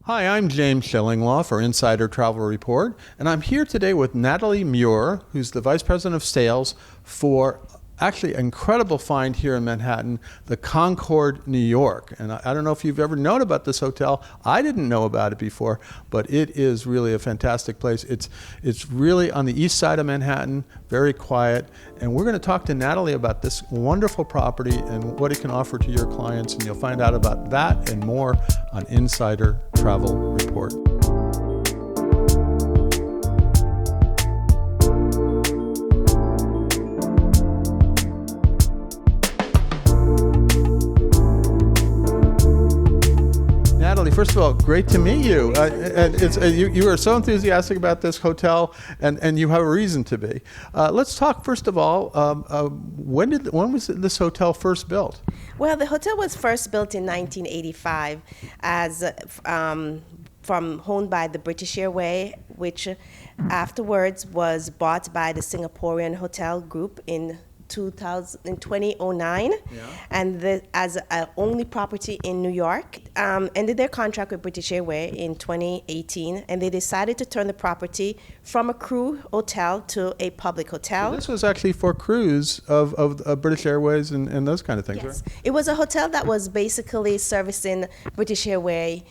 Hi, I'm James Schillinglaw for Insider Travel Report, and I'm here today with Natalie Muir, who's the Vice President of Sales for actually an incredible find here in Manhattan, the Concord, New York. And I don't know if you've ever known about this hotel. I didn't know about it before, but it is really a fantastic place. It's really on the east side of Manhattan, very quiet. And we're going to talk to Natalie about this wonderful property and what it can offer to your clients. And you'll find out about that and more on Insider Travel Report. First of all, great to meet you. And you are so enthusiastic about this hotel, and you have a reason to be. Let's talk first of all. When was this hotel first built? Well, the hotel was first built in 1985 as owned by the British Airways, which afterwards was bought by the Singaporean Hotel Group in 2009, and as only property in New York. Ended their contract with British Airways in 2018, and they decided to turn the property from a crew hotel to a public hotel. So this was actually for crews of British Airways and those kind of things, yes. Right? It was a hotel that was basically servicing British Airways,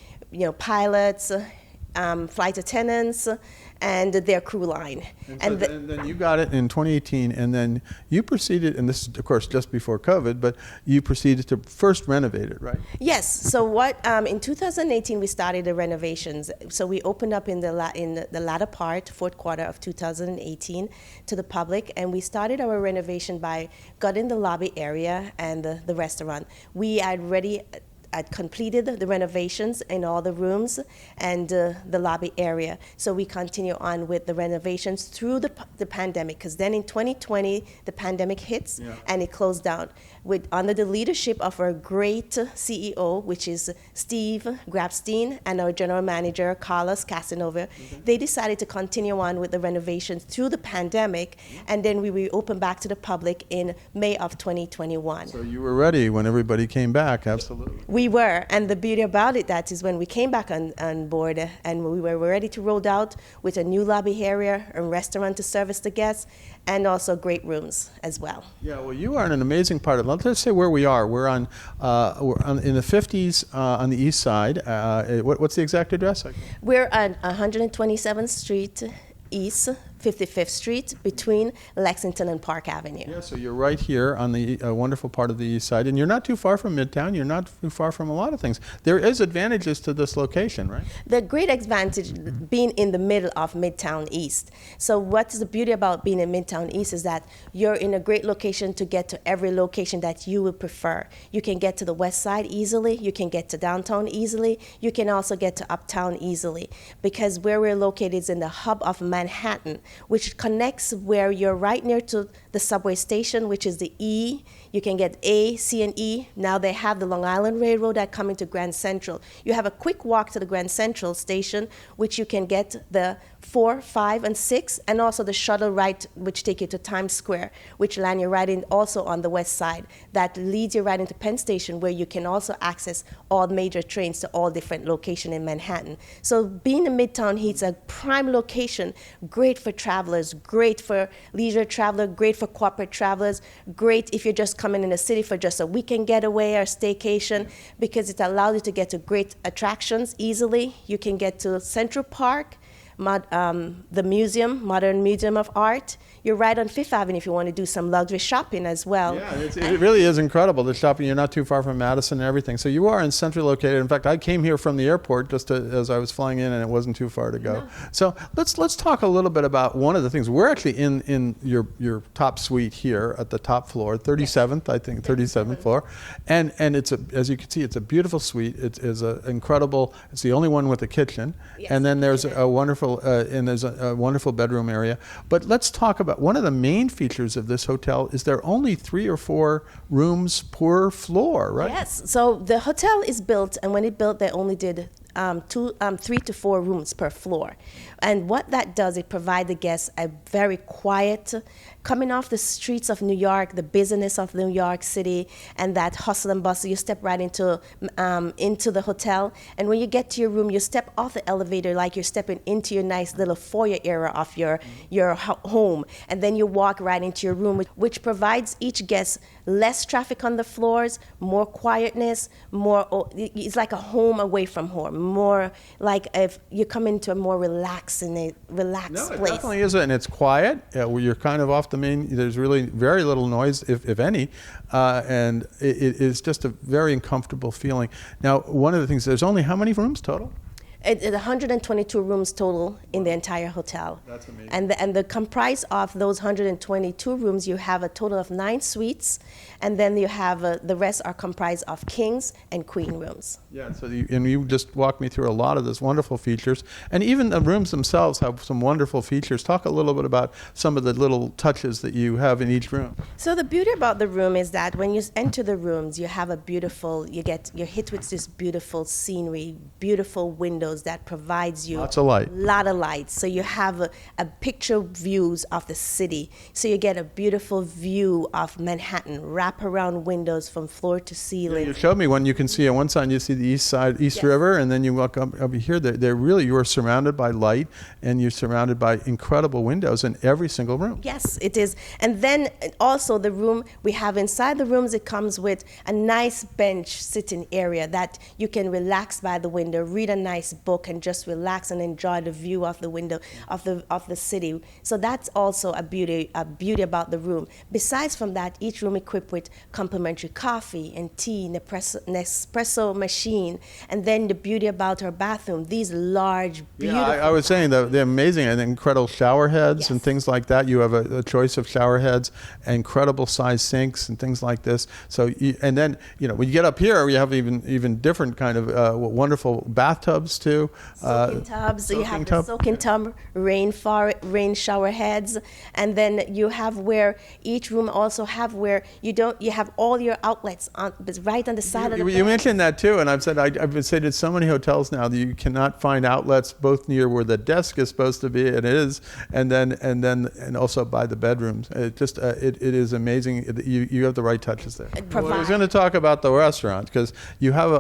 pilots, flight attendants, and their crew line. And then you got it in 2018, and then you proceeded, and this is, of course, just before COVID, but you proceeded to first renovate it, right? Yes. So in 2018, we started the renovations. So we opened up in the latter part, fourth quarter of 2018, to the public, and we started our renovation by gutting the lobby area and the restaurant. We had completed the renovations in all the rooms and the lobby area. So we continue on with the renovations through the pandemic, because then in 2020, the pandemic hits and it closed down. Under the leadership of our great CEO, which is Steve Grabstein, and our general manager, Carlos Casanova, they decided to continue on with the renovations through the pandemic, and then we reopened back to the public in May of 2021. So you were ready when everybody came back, absolutely. We were, and the beauty about it, that is when we came back on board and we were ready to roll out with a new lobby area, a restaurant to service the guests, and also great rooms as well. Yeah, well, you are in an amazing part of. Let's say where we are. We're in the 50s on the east side. What's the exact address? We're on 127th Street East, 55th Street, between Lexington and Park Avenue. Yeah, so you're right here on the wonderful part of the east side, and you're not too far from Midtown. You're not too far from a lot of things. There is advantages to this location, right? The great advantage being in the middle of Midtown East. So what's the beauty about being in Midtown East is that you're in a great location to get to every location that you would prefer. You can get to the west side easily. You can get to downtown easily. You can also get to uptown easily, because where we're located is in the hub of Manhattan, which connects where you're right near to the subway station, which is the E. You can get A, C, and E. Now they have the Long Island Railroad that coming to Grand Central. You have a quick walk to the Grand Central station, which you can get the 4, 5, and 6, and also the shuttle ride, which take you to Times Square, which land you right in also on the west side. That leads you right into Penn Station, where you can also access all major trains to all different locations in Manhattan. So being in Midtown Heat's a prime location, great for travelers, great for leisure traveler, great for corporate travelers, great if you're just coming in the city for just a weekend getaway or staycation, because it allows you to get to great attractions easily. You can get to Central Park, the museum, Modern Museum of Art. You're right on Fifth Avenue if you want to do some luxury shopping as well. Yeah, it really is incredible, the shopping. You're not too far from Madison and everything. So you are in centrally located. In fact, I came here from the airport just as I was flying in, and it wasn't too far to go. No. So let's talk a little bit about one of the things. We're actually in your top suite here at the top floor, 37th, I think, 37th floor. And it's as you can see, it's a beautiful suite. It is incredible. It's the only one with a kitchen. Yes. And then there's a wonderful bedroom area. But let's talk about one of the main features of this hotel is there are only 3 or 4 rooms per floor, right? Yes. So the hotel is built, and when it built, they only did 3 to 4 rooms per floor. And what that does, it provides the guests a very quiet, coming off the streets of New York, the busyness of New York City, and that hustle and bustle. You step right into the hotel, and when you get to your room, you step off the elevator like you're stepping into your nice little foyer area of your home, and then you walk right into your room, which provides each guest less traffic on the floors, more quietness, it's like a home away from home, more like if you come into a more relaxed No, place. it definitely is, and it's quiet. You're kind of off the main. There's really very little noise, if any, and it is just a very uncomfortable feeling. Now, one of the things, there's only how many rooms total? It's 122 rooms total in the entire hotel. That's amazing. And the comprise of those 122 rooms, you have a total of 9 suites, and then you have the rest are comprised of kings and queen rooms. Yeah, so you just walked me through a lot of those wonderful features, and even the rooms themselves have some wonderful features. Talk a little bit about some of the little touches that you have in each room. So the beauty about the room is that when you enter the rooms, you have you're hit with this beautiful scenery, beautiful windows that provides you Lots of light. a lot of light. So you have a picture views of the city. So you get a beautiful view of Manhattan, wraparound windows from floor to ceiling. You showed me one. You can see on one side, you see the east side, East Yes. River, and then you walk up here. You are surrounded by light, and you're surrounded by incredible windows in every single room. Yes, it is. And then also the room we have inside the rooms, it comes with a nice bench sitting area that you can relax by the window, read a nice book, and just relax and enjoy the view of the window of the city. So that's also a beauty about the room. Besides from that, each room equipped with complimentary coffee and tea, Nespresso machine, and then the beauty about our bathroom, these large, beautiful. Yeah, I was saying they're amazing and incredible shower heads Yes. and things like that. You have a choice of shower heads, incredible size sinks and things like this. So and then when you get up here, you have even different kind of wonderful bathtubs too. Soaking tubs. So you have tub. the soaking tub, rain shower heads, and then you have where each room also have where you have all your outlets right on the side of the You bed. mentioned that too, and I've stayed at so many hotels now that you cannot find outlets both near where the desk is supposed to be, and it is, and also by the bedrooms. It is amazing. You have the right touches there. Well, I was going to talk about the restaurant because you have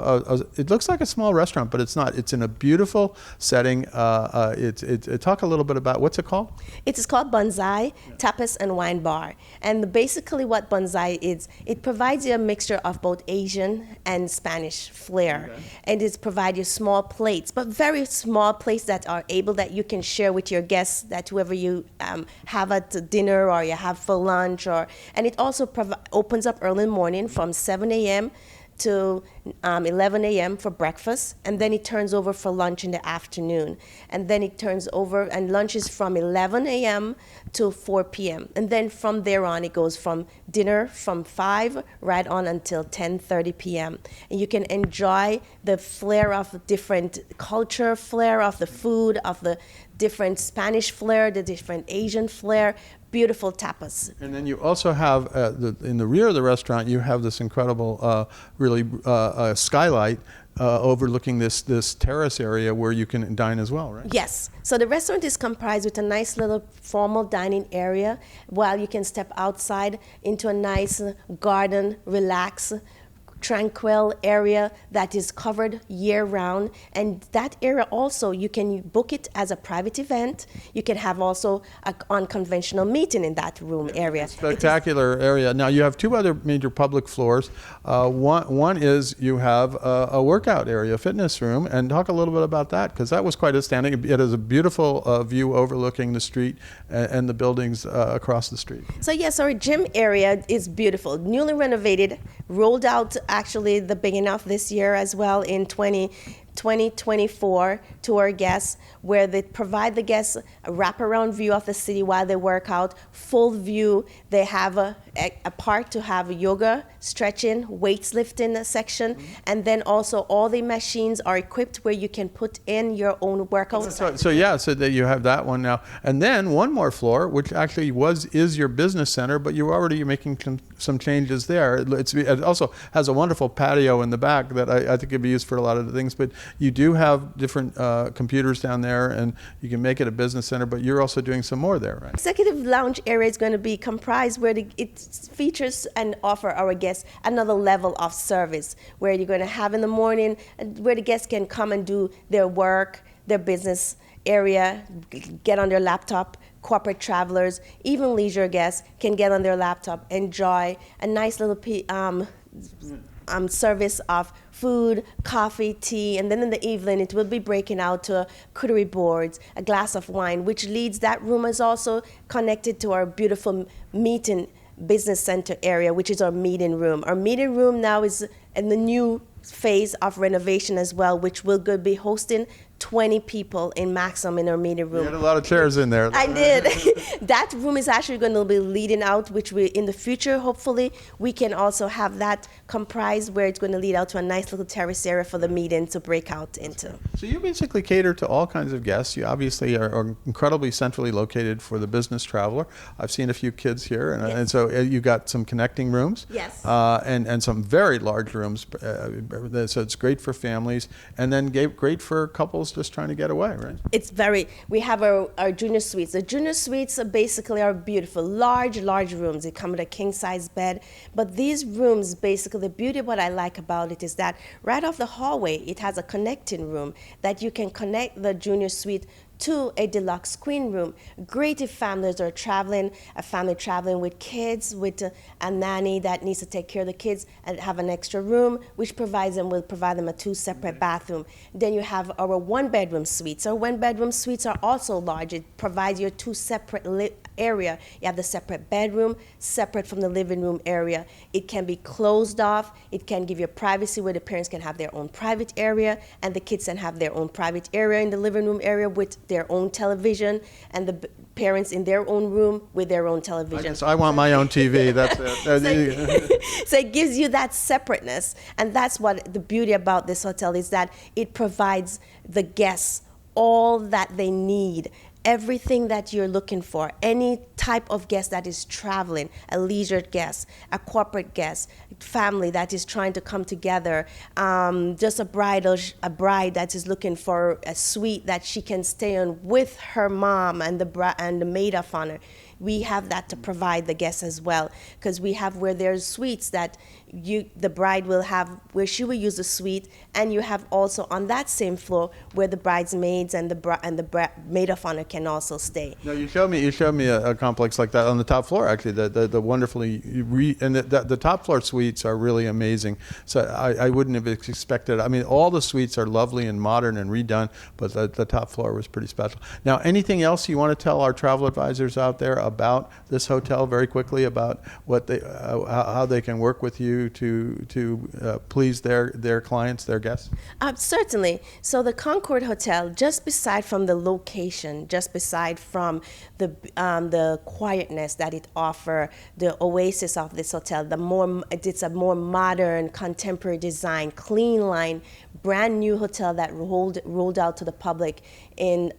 it looks like a small restaurant, but it's not. It's in a beautiful setting. Talk a little bit about what's it called? It is called Bonsai Tapas and Wine Bar. And basically what Bonsai is, it provides you a mixture of both Asian and Spanish flair. Okay. And it provides you small plates, but very small plates that are able that you can share with your guests, that whoever you have at dinner or you have for lunch. And it also opens up early in the morning from 7 a.m. to 11 a.m. for breakfast, and then it turns over for lunch in the afternoon. And then it turns over, and lunch is from 11 a.m. to 4 p.m. And then from there on, it goes from dinner from 5 right on until 10:30 p.m. And you can enjoy the flair of different culture, flair of the food, of the different Spanish flair, the different Asian flair, beautiful tapas. And then you also have, in the rear of the restaurant, you have this incredible, skylight overlooking this terrace area where you can dine as well, right? Yes. So the restaurant is comprised with a nice little formal dining area, while you can step outside into a nice garden, relax, tranquil area that is covered year-round. And that area also, you can book it as a private event. You can have also an unconventional meeting in that room area. Spectacular area. Now you have 2 other major public floors. One is you have a workout area, a fitness room, and talk a little bit about that because that was quite outstanding. It has a beautiful view overlooking the street and the buildings across the street. So yes, our gym area is beautiful, newly renovated, rolled out actually the beginning of this year as well in 2024 to our guests, where they provide the guests a wraparound view of the city while they work out, full view. They have a part to have yoga, stretching, weights lifting section, and then also all the machines are equipped where you can put in your own workout. So that you have that one now, and then one more floor, which actually is your business center, but you're already making some changes there. It also has a wonderful patio in the back that I think could be used for a lot of the things. But You do have different computers down there, and you can make it a business center, but you're also doing some more there, right? Executive lounge area is going to be comprised where it features and offer our guests another level of service, where you're going to have in the morning, where the guests can come and do their work, their business area, get on their laptop. Corporate travelers, even leisure guests, can get on their laptop, enjoy a nice little service of food, coffee, tea, and then in the evening it will be breaking out to charcuterie boards, a glass of wine, which leads, that room is also connected to our beautiful meeting business center area, which is our meeting room. Our meeting room now is in the new phase of renovation as well, which will be hosting 20 people in maximum in our meeting room. You had a lot of chairs in there. I did. That room is actually going to be leading out, which we, in the future, hopefully, we can also have that comprised where it's going to lead out to a nice little terrace area for the meeting to break out into. So you basically cater to all kinds of guests. You obviously are incredibly centrally located for the business traveler. I've seen a few kids here, and so you got some connecting rooms. Yes. And some very large rooms. So it's great for families, and then great for couples just trying to get away, right? We have our junior suites. The junior suites are basically our beautiful, large rooms. They come with a king-size bed. But these rooms, basically, the beauty of what I like about it is that right off the hallway, it has a connecting room that you can connect the junior suite to a deluxe queen room. Great if families are traveling, a family traveling with kids, with a nanny that needs to take care of the kids and have an extra room, which will provide them a 2 separate bathroom. Then you have our 1-bedroom suites. Our 1-bedroom suites are also large. It provides you 2 separate area. You have the separate bedroom, separate from the living room area. It can be closed off. It can give you privacy where the parents can have their own private area and the kids can have their own private area in the living room area with their own television, and the parents in their own room with their own television. I want my own TV. That's it. So it gives you that separateness, and that's what the beauty about this hotel is, that it provides the guests all that they need. Everything that you're looking for, any type of guest that is traveling, a leisure guest, a corporate guest, family that is trying to come together, just a bride that is looking for a suite that she can stay on with her mom and the maid of honor. We have that to provide the guests as well, because we have where there's suites that the bride will have, where she will use the suite, and you have also on that same floor where the bridesmaids and the maid of honor can also stay. No, you showed me a complex like that on the top floor. Actually, the wonderfully the top floor suites are really amazing. So I wouldn't have expected. I mean, all the suites are lovely and modern and redone, but the top floor was pretty special. Now, anything else you want to tell our travel advisors out there about this hotel very quickly, about what how they can work with you to please their clients, their guests? Certainly. So the Concord Hotel, just beside from the location, just beside from the quietness that it offers, the oasis of this hotel, it's a more modern, contemporary design, clean line, brand new hotel that rolled out to the public in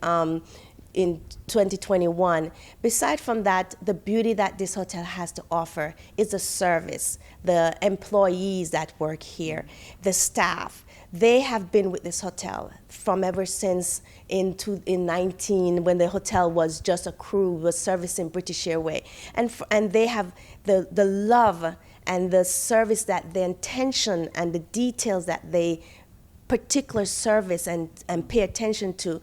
2021. Beside from that, the beauty that this hotel has to offer is the service, the employees that work here, the staff. They have been with this hotel from ever since in 19, when the hotel was just a crew, was servicing British Airways. And they have the love and the service, that the intention and the details that they particular service and pay attention to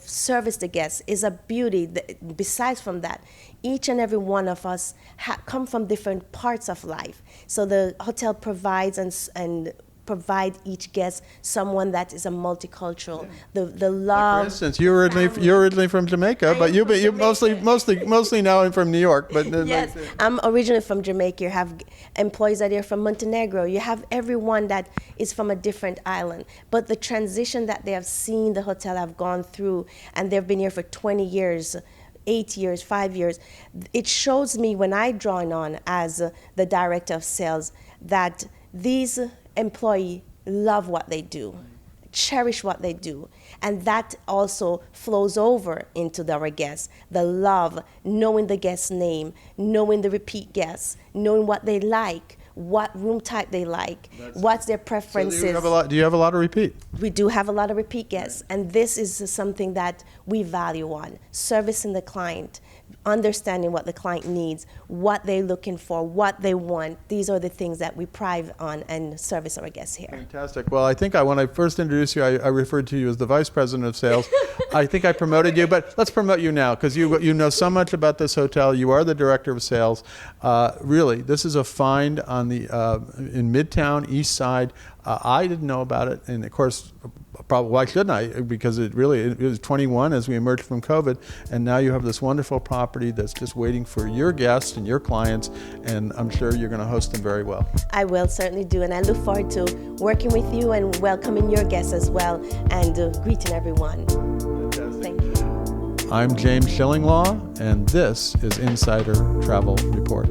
service the guests is a beauty. Besides from that, each and every one of us come from different parts of life. So the hotel provides and provide each guest someone that is a multicultural. Yeah. The love. For instance, you're originally from Jamaica, but you mostly now from New York. But yes, I'm originally from Jamaica. You have employees that are from Montenegro. You have everyone that is from a different island. But the transition that they have seen the hotel have gone through, and they've been here for 20 years. 8 years, 5 years, it shows me when I join on as the director of sales that these employees love what they do, cherish what they do, and that also flows over into our guests. The love, knowing the guest's name, knowing the repeat guests, knowing what they like, what room type they like, what's their preferences. So do you have a lot of repeat? We do have a lot of repeat guests, and this is something that we value on, servicing the client, understanding what the client needs, what they're looking for, what they want. These are the things that we pride on and service our guests here. Fantastic. Well, I think when I first introduced you, I referred to you as the Vice President of Sales. I think I promoted you, but let's promote you now because you know so much about this hotel. You are the Director of Sales. Really, this is a find on the in Midtown East Side. I didn't know about it, and of course, probably why shouldn't I? Because it was 21 as we emerged from COVID, and now you have this wonderful property that's just waiting for your guests and your clients, and I'm sure you're going to host them very well. I will certainly do, and I look forward to working with you and welcoming your guests as well, and greeting everyone. Fantastic. Thank you. I'm James Schillinglaw, and this is Insider Travel Report.